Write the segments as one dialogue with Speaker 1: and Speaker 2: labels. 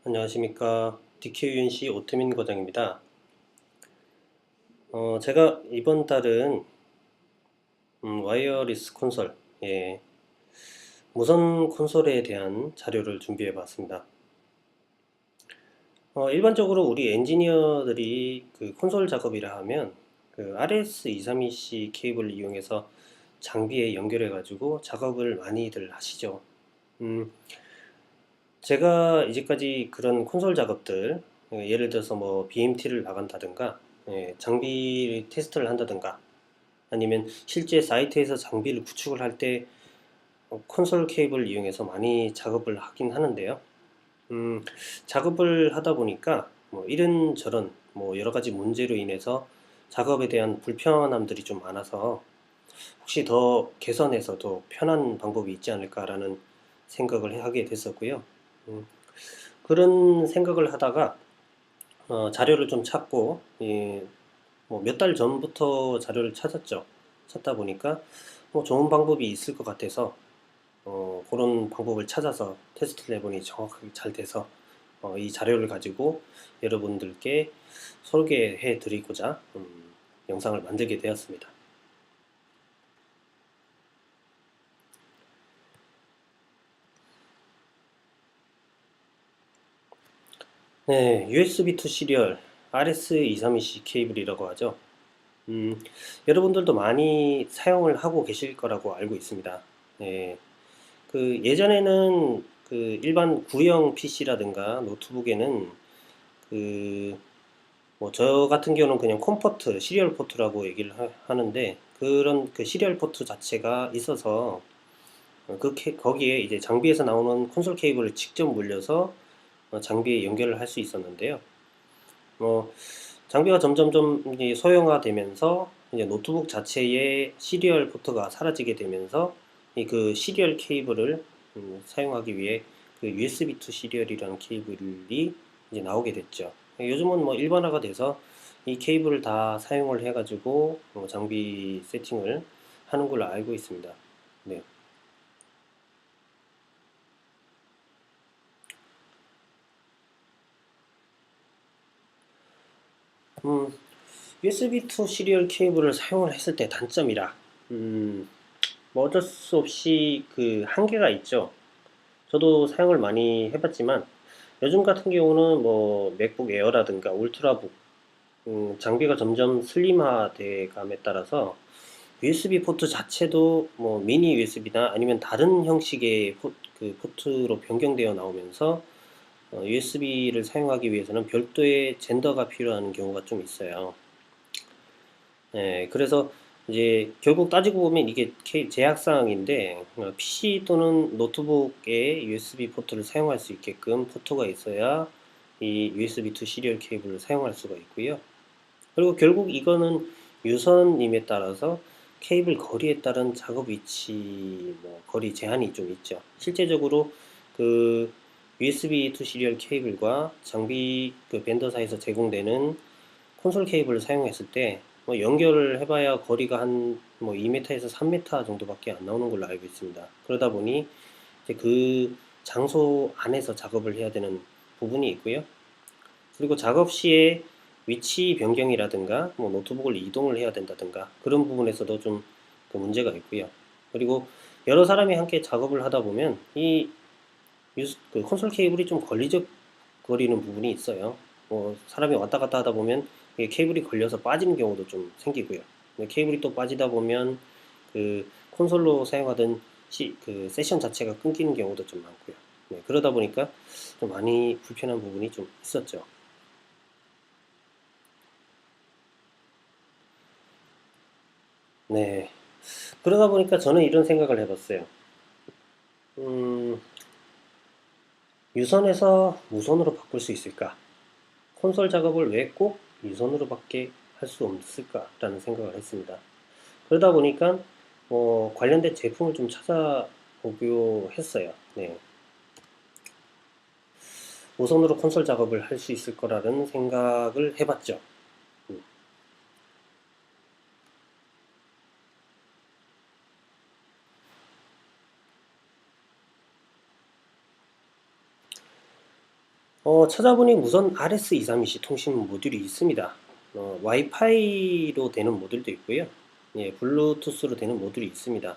Speaker 1: 안녕하십니까. DQUNC 오트민 과장입니다. 제가 이번 달은 와이어리스 콘솔, 예, 무선 콘솔에 대한 자료를 준비해 봤습니다. 일반적으로 우리 엔지니어들이 그 콘솔 작업이라 하면 그 RS232C 케이블을 이용해서 장비에 연결해 가지고 작업을 많이들 하시죠. 음, 제가 이제까지 그런 콘솔 작업들, 예를 들어서 뭐 BMT를 나간다든가, 장비 테스트를 한다든가, 아니면 실제 사이트에서 장비를 구축을 할 때 콘솔 케이블을 이용해서 많이 작업을 하긴 하는데요. 음, 작업을 하다 보니까 뭐 이런저런 뭐 여러 가지 문제로 인해서 작업에 대한 불편함들이 좀 많아서 혹시 더 개선해서 더 편한 방법이 있지 않을까라는 생각을 하게 됐었고요. 음, 그런 생각을 하다가 자료를 좀 찾고 뭐 몇 달 전부터 자료를 찾았죠. 찾다 보니까 뭐 좋은 방법이 있을 것 같아서 그런 방법을 찾아서 테스트를 해보니 정확하게 잘 돼서 이 자료를 가지고 여러분들께 소개해 드리고자 영상을 만들게 되었습니다. 네, USB to 시리얼 RS232C 케이블이라고 하죠. 음, 여러분들도 많이 사용을 하고 계실 거라고 알고 있습니다. 네, 그 예전에는 그 일반 구형 PC라든가 노트북에는 그 뭐 저 같은 경우는 그냥 콤포트, 시리얼 포트라고 얘기를 하는데 그런 그 시리얼 포트 자체가 있어서 거기에 이제 장비에서 나오는 콘솔 케이블을 직접 물려서 장비에 연결을 할 수 있었는데요. 뭐 장비가 점점점 이제 소형화되면서 이제 노트북 자체의 시리얼 포트가 사라지게 되면서 이 그 시리얼 케이블을 사용하기 위해 그 USB to 시리얼이라는 케이블이 이제 나오게 됐죠. 요즘은 뭐 일반화가 돼서 이 케이블을 다 사용을 해가지고 장비 세팅을 하는 걸로 알고 있습니다. 네. 음, USB to 시리얼 케이블을 사용을 했을 때 단점이라, 뭐 어쩔 수 없이 그 한계가 있죠. 저도 사용을 많이 해봤지만 요즘 같은 경우는 뭐 맥북 에어라든가 울트라북 장비가 점점 슬림화돼 감에 따라서 USB 포트 자체도 뭐 미니 USB나 아니면 다른 형식의 그 포트로 변경되어 나오면서 USB를 사용하기 위해서는 별도의 젠더가 필요한 경우가 좀 있어요. 그래서 이제 결국 따지고 보면 이게 제약사항인데 PC 또는 노트북에 USB 포트를 사용할 수 있게끔 포트가 있어야 이 USB to 시리얼 케이블을 사용할 수가 있고요. 그리고 결국 이거는 유선임에 따라서 케이블 거리에 따른 작업 위치 뭐 거리 제한이 좀 있죠. 실제적으로 그 USB to 시리얼 케이블과 장비 그 벤더사에서 제공되는 콘솔 케이블을 사용했을 때 뭐 연결을 해봐야 거리가 한 뭐 2m에서 3m 정도밖에 안 나오는 걸로 알고 있습니다. 그러다 보니 이제 그 장소 안에서 작업을 해야 되는 부분이 있고요. 그리고 작업 시에 위치 변경이라든가 뭐 노트북을 이동을 해야 된다든가 그런 부분에서도 좀그 문제가 있고요. 그리고 여러 사람이 함께 작업을 하다 보면 그 콘솔 케이블이 좀 걸리적 거리는 부분이 있어요. 뭐 사람이 왔다 갔다 하다 보면 이게 케이블이 걸려서 빠지는 경우도 좀 생기고요. 케이블이 또 빠지다 보면 그 콘솔로 사용하던 그 세션 자체가 끊기는 경우도 좀 많고요. 그러다 보니까 좀 많이 불편한 부분이 좀 있었죠. 네. 그러다 보니까 저는 이런 생각을 해봤어요. 음, 유선에서 무선으로 바꿀 수 있을까? 콘솔 작업을 왜 꼭 유선으로밖에 할 수 없을까라는 생각을 했습니다. 그러다 보니까 관련된 제품을 좀 찾아보기로 했어요. 네. 무선으로 콘솔 작업을 할 수 있을 거라는 생각을 해봤죠. 음. 찾아보니 무선 RS232C 통신 모듈이 있습니다. 와이파이로 되는 모듈도 있고요. 예, 블루투스로 되는 모듈이 있습니다.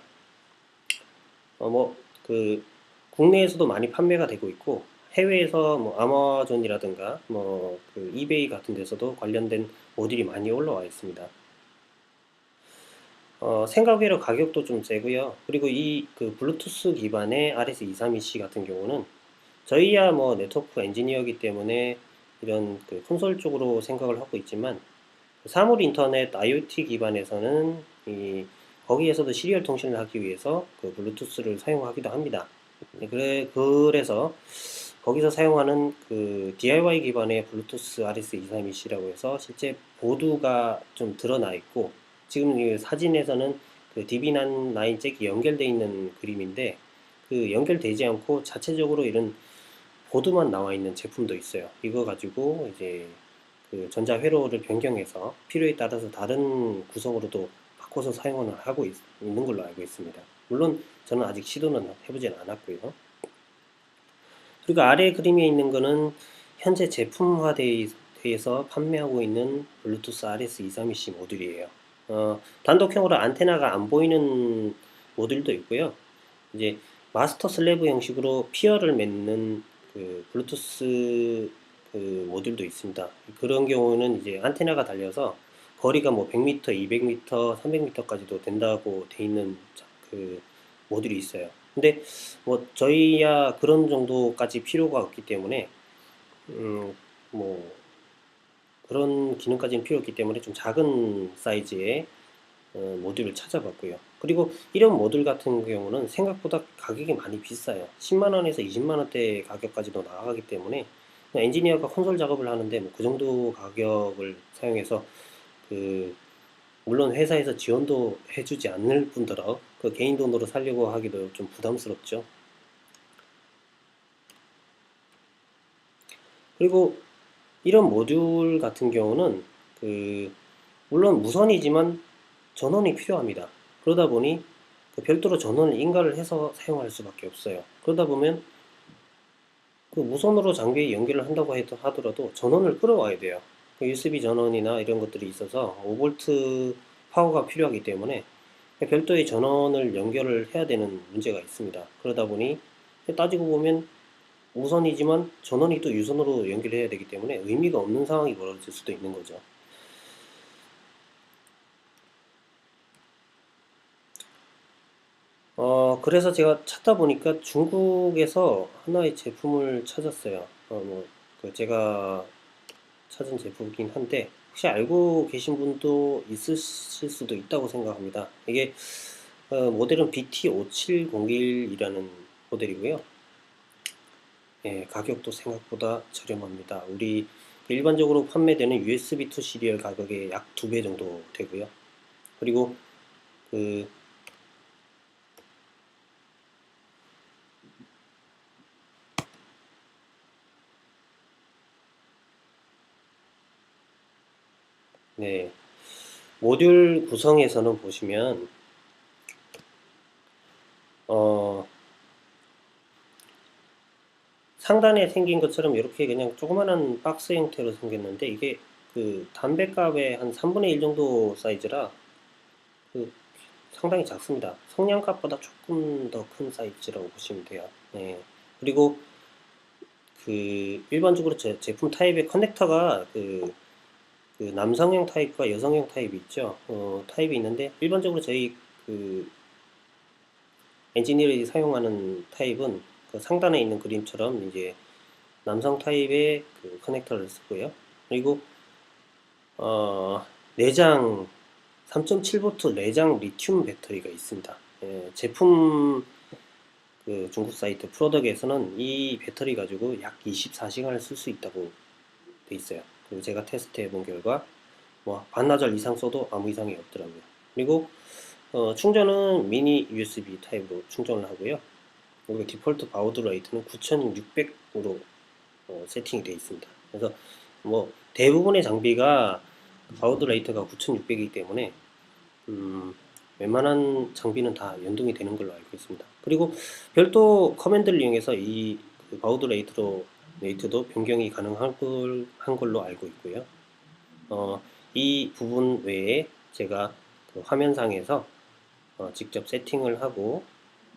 Speaker 1: 그 국내에서도 많이 판매가 되고 있고 해외에서 뭐 아마존이라든가 그 이베이 같은 데서도 관련된 모듈이 많이 올라와 있습니다. 생각외로 가격도 좀 세고요. 그리고 이 그 블루투스 기반의 RS232C 같은 경우는 저희야 뭐 네트워크 엔지니어이기 때문에 이런 그 콘솔 쪽으로 생각을 하고 있지만 사물 인터넷 IoT 기반에서는 거기에서도 시리얼 통신을 하기 위해서 그 블루투스를 사용하기도 합니다. 네, 그래서 거기서 사용하는 그 DIY 기반의 블루투스 RS232C라고 해서 실제 보드가 좀 드러나 있고 지금 이 사진에서는 그 DB9 잭이 연결되어 있는 그림인데 그 연결되지 않고 자체적으로 이런 보드만 나와 있는 제품도 있어요. 이거 가지고 이제 그 전자 회로를 변경해서 필요에 따라서 다른 구성으로도 바꿔서 사용을 하고 있는 걸로 알고 있습니다. 물론 저는 아직 시도는 해보진 않았고요. 그리고 아래 그림에 있는 거는 현재 제품화돼서 판매하고 있는 블루투스 RS232C 모듈이에요. 단독형으로 안테나가 안 보이는 모듈도 있고요. 이제 마스터 슬래브 형식으로 피어를 맺는 그 블루투스 그 모듈도 있습니다. 그런 경우는 이제 안테나가 달려서 거리가 뭐 100m, 200m, 300m까지도 된다고 돼 있는 그 모듈이 있어요. 근데 뭐 저희야 그런 정도까지 필요가 없기 때문에 뭐 그런 기능까지는 필요 없기 때문에 좀 작은 사이즈의 모듈을 찾아봤고요. 그리고 이런 모듈 같은 경우는 생각보다 가격이 많이 비싸요. 10만원에서 20만원대 가격까지도 나가기 때문에 엔지니어가 콘솔 작업을 하는데 뭐 그 정도 가격을 사용해서 그 물론 회사에서 지원도 해주지 않을 뿐더러 그 개인 돈으로 살려고 하기도 좀 부담스럽죠. 그리고 이런 모듈 같은 경우는 그 물론 무선이지만 전원이 필요합니다. 그러다 보니 그 별도로 전원을 인가를 해서 사용할 수밖에 없어요. 그러다 보면 그 무선으로 장비에 연결을 한다고 하더라도 전원을 끌어와야 돼요. 그 USB 전원이나 이런 것들이 있어서 5V 파워가 필요하기 때문에 별도의 전원을 연결을 해야 되는 문제가 있습니다. 그러다 보니 따지고 보면 무선이지만 전원이 또 유선으로 연결해야 되기 때문에 의미가 없는 상황이 벌어질 수도 있는 거죠. 그래서 제가 찾다 보니까 중국에서 하나의 제품을 찾았어요. 그 제가 찾은 제품이긴 한데, 혹시 알고 계신 분도 있으실 수도 있다고 생각합니다. 이게, 모델은 BT5701이라는 모델이고요. 예, 가격도 생각보다 저렴합니다. 우리 일반적으로 판매되는 USB2 시리얼 가격의 약 2배 정도 되고요. 그리고 그 네, 모듈 구성에서는 보시면 어, 상단에 생긴 것처럼 이렇게 그냥 조그마한 박스 형태로 생겼는데 이게 그 담배값의 한 3분의 1 정도 사이즈라 그 상당히 작습니다. 성냥갑보다 조금 더 큰 사이즈라고 보시면 돼요. 네. 그리고 그 일반적으로 제품 타입의 커넥터가 그 남성형 타입과 여성형 타입이 있죠. 타입이 있는데 일반적으로 저희 그 엔지니어들이 사용하는 타입은 그 상단에 있는 그림처럼 이제 남성 타입의 그 커넥터를 쓰고요. 그리고 내장 3.7V 내장 리튬 배터리가 있습니다. 예, 제품 그 중국 사이트 프로덕에서는 이 배터리 가지고 약 24시간을 쓸 수 있다고 돼 있어요. 그리고 제가 테스트해 본 결과 뭐 반나절 이상 써도 아무 이상이 없더라고요. 그리고 충전은 미니 USB 타입으로 충전을 하고요. 그리고 디폴트 바우드 레이트는 9600으로 세팅이 되어 있습니다. 그래서 뭐 대부분의 장비가 바우드 레이트가 9600이기 때문에 웬만한 장비는 다 연동이 되는 걸로 알고 있습니다. 그리고 별도 커맨드를 이용해서 이 그 바우드 레이트로 레이트도 변경이 가능한 걸로 알고 있고요. 이 부분 외에 제가 그 화면상에서 직접 세팅을 하고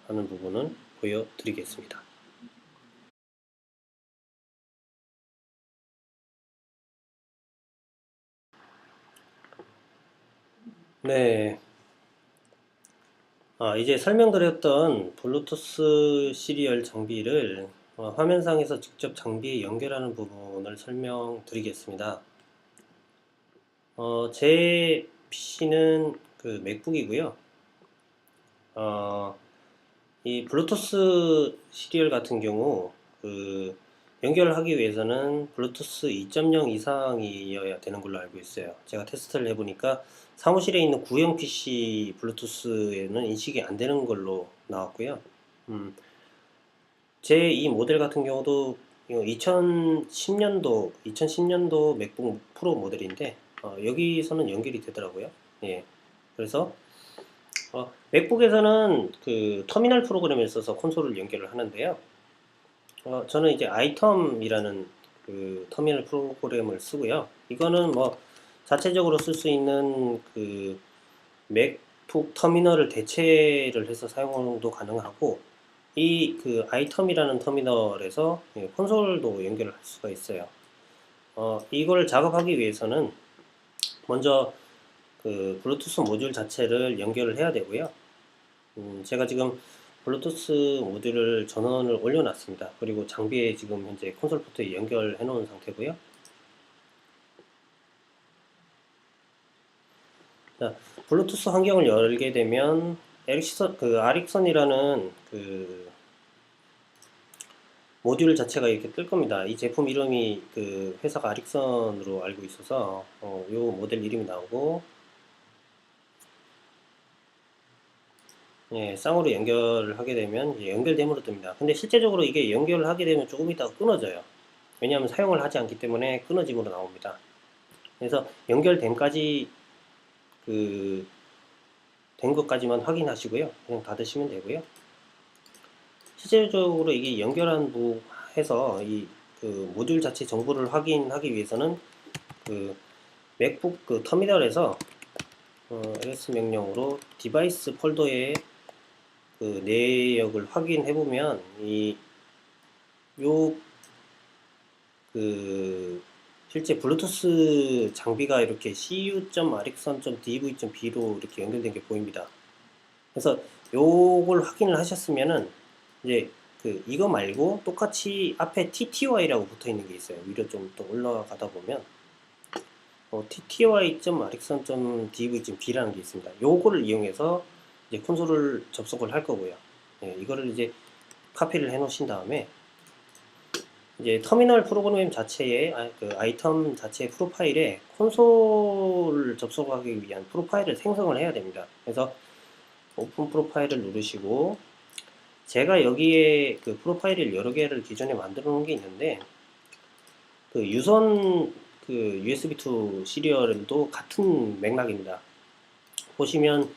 Speaker 1: 하는 부분은 보여드리겠습니다. 네, 이제 설명드렸던 블루투스 시리얼 장비를 화면상에서 직접 장비에 연결하는 부분을 설명드리겠습니다. 제 PC는 그 맥북이고요. 이 블루투스 시리얼 같은 경우 그 연결하기 위해서는 블루투스 2.0 이상이어야 되는 걸로 알고 있어요. 제가 테스트를 해보니까 사무실에 있는 구형 PC 블루투스에는 인식이 안 되는 걸로 나왔고요. 제 이 모델 같은 경우도 2010년도 맥북 프로 모델인데 여기서는 연결이 되더라고요. 예. 그래서 맥북에서는 그 터미널 프로그램을 써서 콘솔을 연결을 하는데요. 저는 이제 아이텀이라는 그 터미널 프로그램을 쓰고요. 이거는 뭐 자체적으로 쓸 수 있는 그 맥북 터미널을 대체를 해서 사용도 가능하고 이 그 아이텀이라는 터미널에서 콘솔도 연결을 할 수가 있어요. 이걸 작업하기 위해서는 먼저 그 블루투스 모듈 자체를 연결을 해야 되고요. 제가 지금 블루투스 모듈을 전원을 올려놨습니다. 그리고 장비에 지금 현재 콘솔 포트에 연결해 놓은 상태고요. 자, 블루투스 환경을 열게 되면 아릭선이라는 그 모듈 자체가 이렇게 뜰 겁니다. 이 제품 이름이 그 회사가 아릭선으로 알고 있어서 요 모델 이름이 나오고 예, 쌍으로 연결을 하게 되면 연결됨으로 뜹니다. 근데 실제적으로 이게 연결을 하게 되면 조금 있다가 끊어져요. 왜냐하면 사용을 하지 않기 때문에 끊어짐으로 나옵니다. 그래서 연결됨까지 그 된 것까지만 확인하시고요. 그냥 닫으시면 되고요. 실제적으로 이게 연결한 해서 이 그 모듈 자체 정보를 확인하기 위해서는 그 맥북 그 터미널에서 ls 명령으로 디바이스 폴더에 그 내역을 확인해 보면 요 그 실제 블루투스 장비가 이렇게 cu.arixon.dv.b로 이렇게 연결된 게 보입니다. 그래서 요걸 확인을 하셨으면은 이제 그 이거 말고 똑같이 앞에 TTY라고 붙어 있는 게 있어요. 위로 좀 더 올라가다 보면 TTY.arixon.dv.b라는 게 있습니다. 요거를 이용해서 이제 콘솔을 접속을 할 거고요. 예, 이거를 이제 카피를 해 놓으신 다음에 이제 터미널 프로그램 자체의 그 아이템 자체의 프로파일에 콘솔을 접속하기 위한 프로파일을 생성을 해야 됩니다. 그래서 오픈 프로파일을 누르시고 제가 여기에 그 프로파일을 여러 개를 기존에 만들어 놓은 게 있는데 그 유선 그 USB2 시리얼도 같은 맥락입니다. 보시면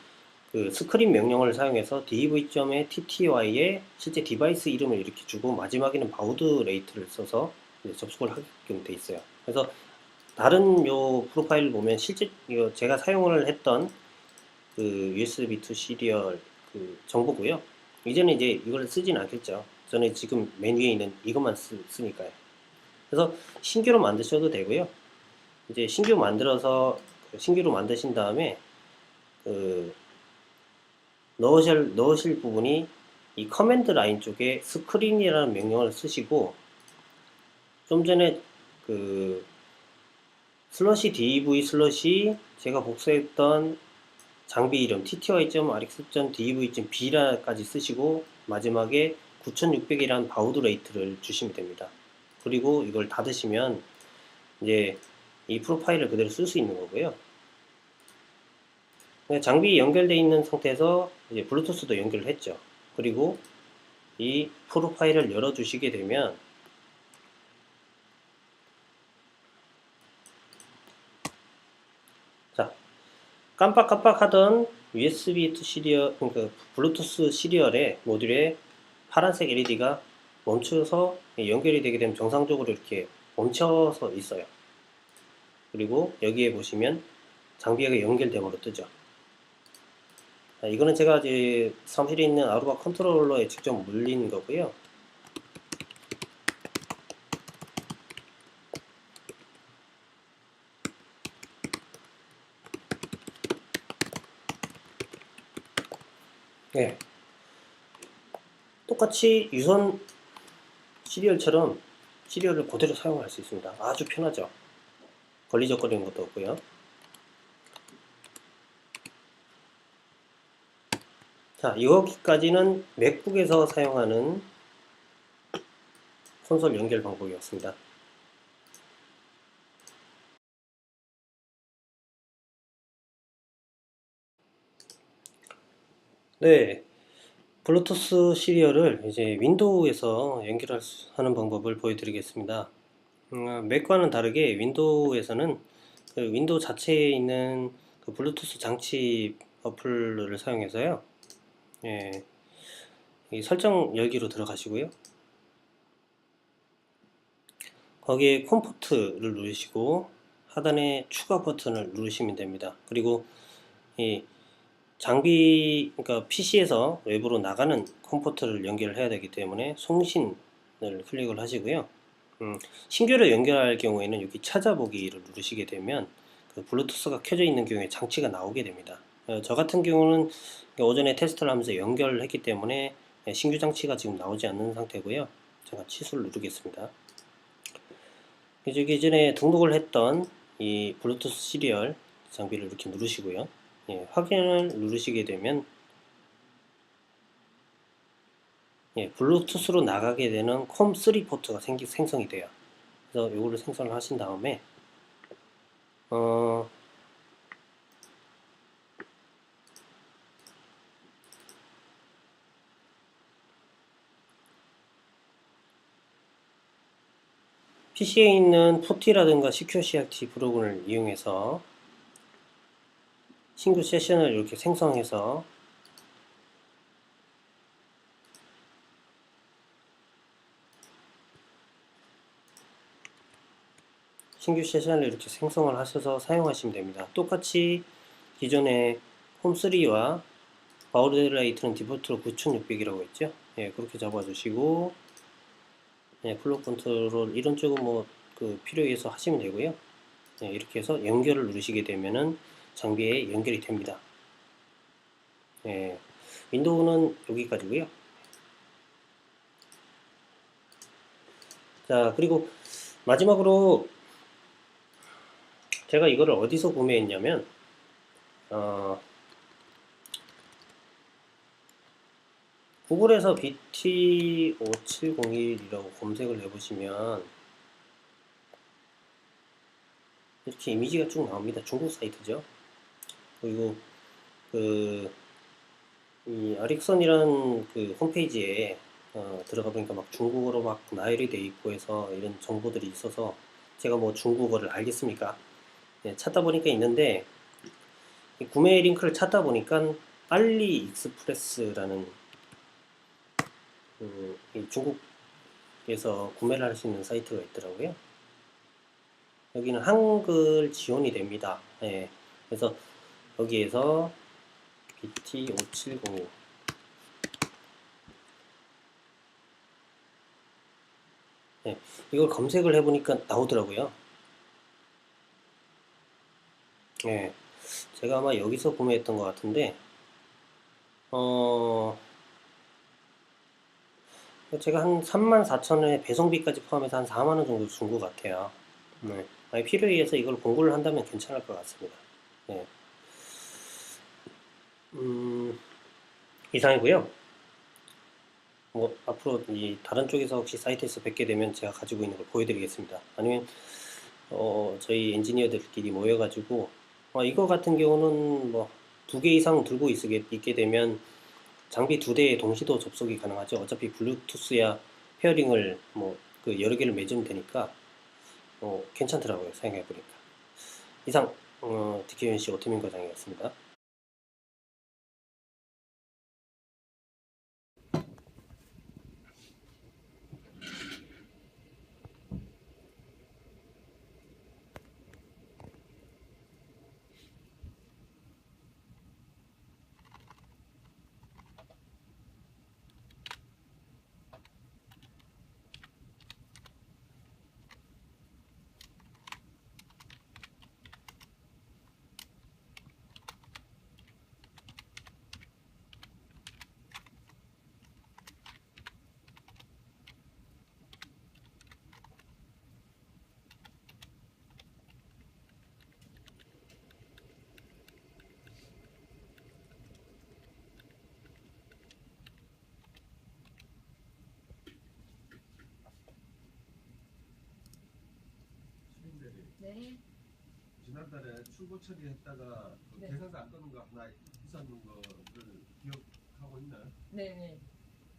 Speaker 1: 그 스크린 명령어를 사용해서 dv.tty에 실제 디바이스 이름을 이렇게 주고 마지막에는 바우드 레이트를 써서 접속을 하게끔 돼 있어요. 그래서 다른 요 프로파일을 보면 실제 제가 사용을 했던 그 USB2 시리얼 그 정보고요. 이제는 이제 이걸 쓰진 않겠죠. 저는 지금 맨 위에 있는 이것만 쓰니까요. 그래서 신규로 만드셔도 되고요. 이제 신규로 만드신 다음에 그 넣으실 부분이 이 커맨드 라인 쪽에 스크린이라는 명령어를 쓰시고 좀 전에 그 슬러시 dv 슬러시 제가 복사했던 장비 이름 tty.rx.dv.b라까지 쓰시고 마지막에 9600이라는 바우드 레이트를 주시면 됩니다. 그리고 이걸 닫으시면 이제 이 프로파일을 그대로 쓸 수 있는 거고요. 장비 연결되어 있는 상태에서 이제 블루투스도 연결을 했죠. 그리고 이 프로파일을 열어 주시게 되면 자, 깜빡깜빡 하던 USB2 시리얼, 그러니까 블루투스 시리얼의 모듈에 파란색 LED가 멈춰서 연결이 되게 되면 정상적으로 이렇게 멈춰서 있어요. 그리고 여기에 보시면 장비가 연결됨으로 뜨죠. 이거는 제가 이제 사무실에 있는 아루바 컨트롤러에 직접 물린 거고요. 네. 똑같이 유선 시리얼처럼 시리얼을 그대로 사용할 수 있습니다. 아주 편하죠. 걸리적거리는 것도 없고요. 자, 여기까지는 맥북에서 사용하는 콘솔 연결 방법이었습니다. 네, 블루투스 시리얼을 이제 윈도우에서 연결하는 방법을 보여드리겠습니다. 맥과는 다르게 윈도우에서는 그 윈도우 자체에 있는 그 블루투스 장치 어플을 사용해서요. 예, 이 설정 열기로 들어가시고요. 거기에 컴포트를 누르시고 하단에 추가 버튼을 누르시면 됩니다. 그리고 이 장비, 그러니까 PC에서 외부로 나가는 컴포트를 연결을 해야 되기 때문에 송신을 클릭을 하시고요. 신규로 연결할 경우에는 여기 찾아보기를 누르시게 되면 그 블루투스가 켜져 있는 경우에 장치가 나오게 됩니다. 저 같은 경우는 오전에 테스트를 하면서 연결을 했기 때문에 신규 장치가 지금 나오지 않는 상태고요. 제가 취소를 누르겠습니다. 예전에 등록을 했던 이 블루투스 시리얼 장비를 이렇게 누르시고요. 예, 확인을 누르시게 되면 블루투스로 나가게 되는 콤3 포트가 생성이 돼요. 그래서 이거를 생성을 하신 다음에 어, PC에 있는 포티라든가 시큐어CRT 프로그램을 이용해서 신규 세션을 이렇게 생성해서 신규 세션을 이렇게 생성을 하셔서 사용하시면 됩니다. 똑같이 기존의 홈3와 바우드라이트는 디폴트로 9600이라고 했죠. 예, 그렇게 잡아주시고 플로 컨트롤 이런 쪽은 뭐 그 필요에 의해서 하시면 되고요. 예, 이렇게 해서 연결을 누르시게 되면은 장비에 연결이 됩니다. 예, 윈도우는 여기까지고요. 자, 그리고 마지막으로 제가 이거를 어디서 구매했냐면 구글에서 BT5701이라고 검색을 해보시면 이렇게 이미지가 쭉 나옵니다. 중국 사이트죠. 그리고 이 아릭선이라는 그 홈페이지에 들어가 보니까 막 중국어로 막 나열이 돼 있고 해서 이런 정보들이 있어서 제가 뭐 중국어를 알겠습니까? 네, 찾다 보니까 있는데 구매 링크를 찾다 보니까 알리 익스프레스라는 이 중국에서 구매를 할 수 있는 사이트가 있더라고요. 여기는 한글 지원이 됩니다. 예, 그래서 여기에서 BT5701 예, 이걸 검색을 해보니까 나오더라고요. 예, 제가 아마 여기서 구매했던 것 같은데 제가 한 34,000원에 배송비까지 포함해서 한 4만원 정도 준 것 같아요. 네. 필요에 의해서 이걸 공부를 한다면 괜찮을 것 같습니다. 네. 이상이고요. 뭐 앞으로 이 다른 쪽에서 혹시 사이트에서 뵙게 되면 제가 가지고 있는 걸 보여드리겠습니다. 아니면 저희 엔지니어들끼리 모여가지고 이거 같은 경우는 뭐 2개 이상 들고 있게 되면 장비 2대에 동시도 접속이 가능하죠. 어차피 블루투스야 페어링을 뭐 그 여러 개를 맺으면 되니까 괜찮더라고요. 생각해보니까. 이상 DKUNC 오태민 과장이었습니다.
Speaker 2: 네.
Speaker 3: 지난달에 출고 처리했다가 그
Speaker 2: 네.
Speaker 3: 계산서 안 끄는 거 하나 있었는 거를 기억하고 있나요?
Speaker 2: 네네.